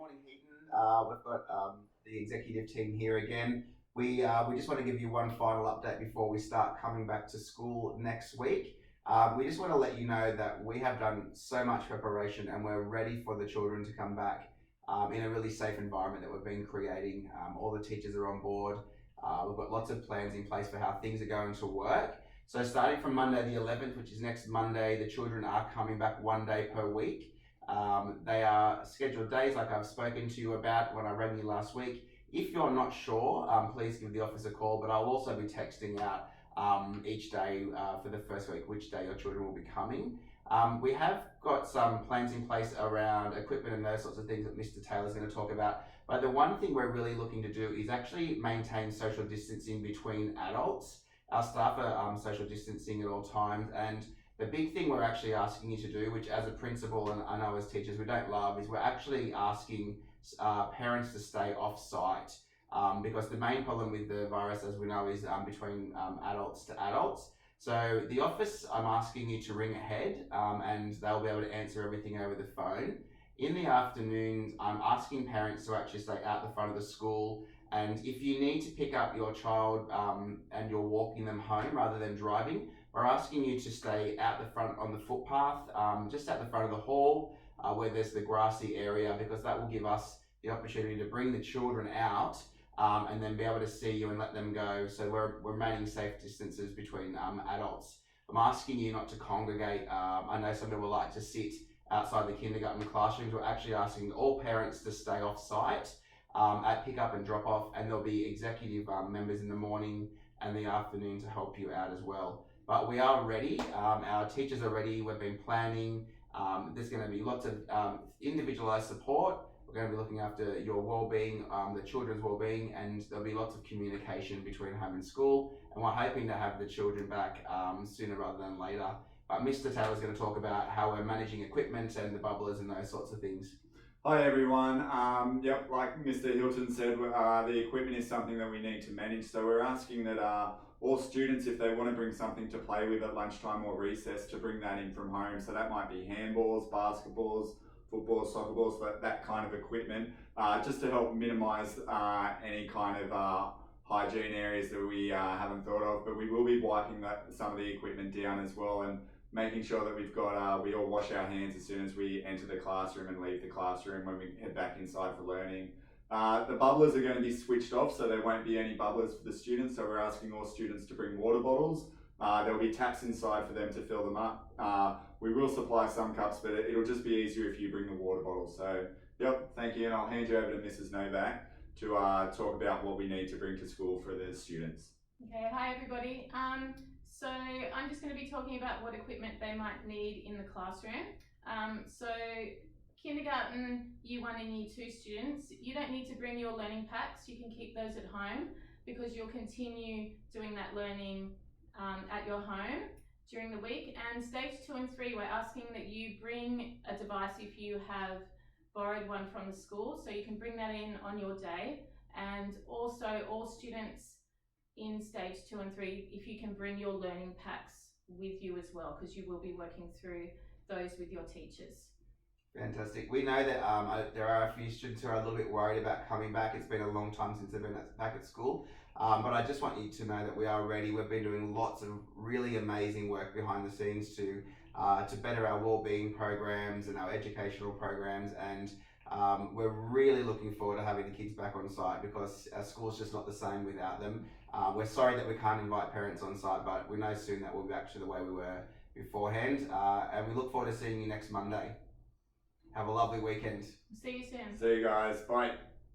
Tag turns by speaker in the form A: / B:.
A: morning, Heaton. We've got the executive team here again. We just want to give you one final update before we start coming back to school next week. We just want to let you know that we have done so much preparation and we're ready for the children to come back in a really safe environment that we've been creating. All the teachers are on board. We've got lots of plans in place for how things are going to work. So starting from Monday the 11th, which is next Monday, the children are coming back one day per week. They are scheduled days like I've spoken to you about when I rang you last week. If you're not sure, please give the office a call, but I'll also be texting out each day for the first week which day your children will be coming. We have got some plans in place around equipment and those sorts of things that Mr. Taylor's going to talk about. But the one thing we're really looking to do is actually maintain social distancing between adults. Our staff are social distancing at all times, and the big thing we're actually asking you to do, which as a principal and I know as teachers we don't love, is we're actually asking parents to stay off site because the main problem with the virus, as we know, is between adults to adults. So the office, I'm asking you to ring ahead and they'll be able to answer everything over the phone. In the afternoons, I'm asking parents to actually stay out the front of the school, and if you need to pick up your child and you're walking them home rather than driving, we're asking you to stay out the front on the footpath, just at the front of the hall where there's the grassy area, because that will give us the opportunity to bring the children out and then be able to see you and let them go. So we're maintaining safe distances between adults. I'm asking you not to congregate. I know some people like to sit outside the kindergarten classrooms. We're actually asking all parents to stay off site at pick up and drop off, and there'll be executive members in the morning and the afternoon to help you out as well. But we are ready. Our teachers are ready. We've been planning. There's going to be lots of individualized support. We're going to be looking after your well-being, the children's well-being, and there'll be lots of communication between home and school. And we're hoping to have the children back sooner rather than later. But Mr. Taylor's going to talk about how we're managing equipment and the bubblers and those sorts of things.
B: Hi everyone. Yep, like Mr. Hilton said, the equipment is something that we need to manage. So we're asking that all students, if they want to bring something to play with at lunchtime or recess, to bring that in from home. So that might be handballs, basketballs, footballs, soccer balls, that kind of equipment, just to help minimise any kind of hygiene areas that we haven't thought of. But we will be wiping some of the equipment down as well, and making sure that we've got, we all wash our hands as soon as we enter the classroom and leave the classroom when we head back inside for learning. The bubblers are going to be switched off, so there won't be any bubblers for the students, so we're asking all students to bring water bottles. There'll be taps inside for them to fill them up. We will supply some cups, but it'll just be easier if you bring the water bottles. So, yep, thank you, and I'll hand you over to Mrs. Novak to talk about what we need to bring to school for the students.
C: Okay, hi everybody. So I'm just going to be talking about what equipment they might need in the classroom. So kindergarten, year 1 and year 2 students, you don't need to bring your learning packs. You can keep those at home because you'll continue doing that learning at your home during the week. And stage 2 and 3, we're asking that you bring a device if you have borrowed one from the school, so you can bring that in on your day. And also all students in stage 2 and 3, if you can bring your learning packs with you as well, because you will be working through those with your teachers.
A: Fantastic. We know that there are a few students who are a little bit worried about coming back. It's been a long time since they've been back at school. But I just want you to know that we are ready. We've been doing lots of really amazing work behind the scenes to better our wellbeing programs and our educational programs, and we're really looking forward to having the kids back on site because our school's just not the same without them. We're sorry that we can't invite parents on site, but we know soon that we'll be back to the way we were beforehand, and we look forward to seeing you next Monday. Have a lovely weekend.
C: See you soon.
B: See you guys. Bye.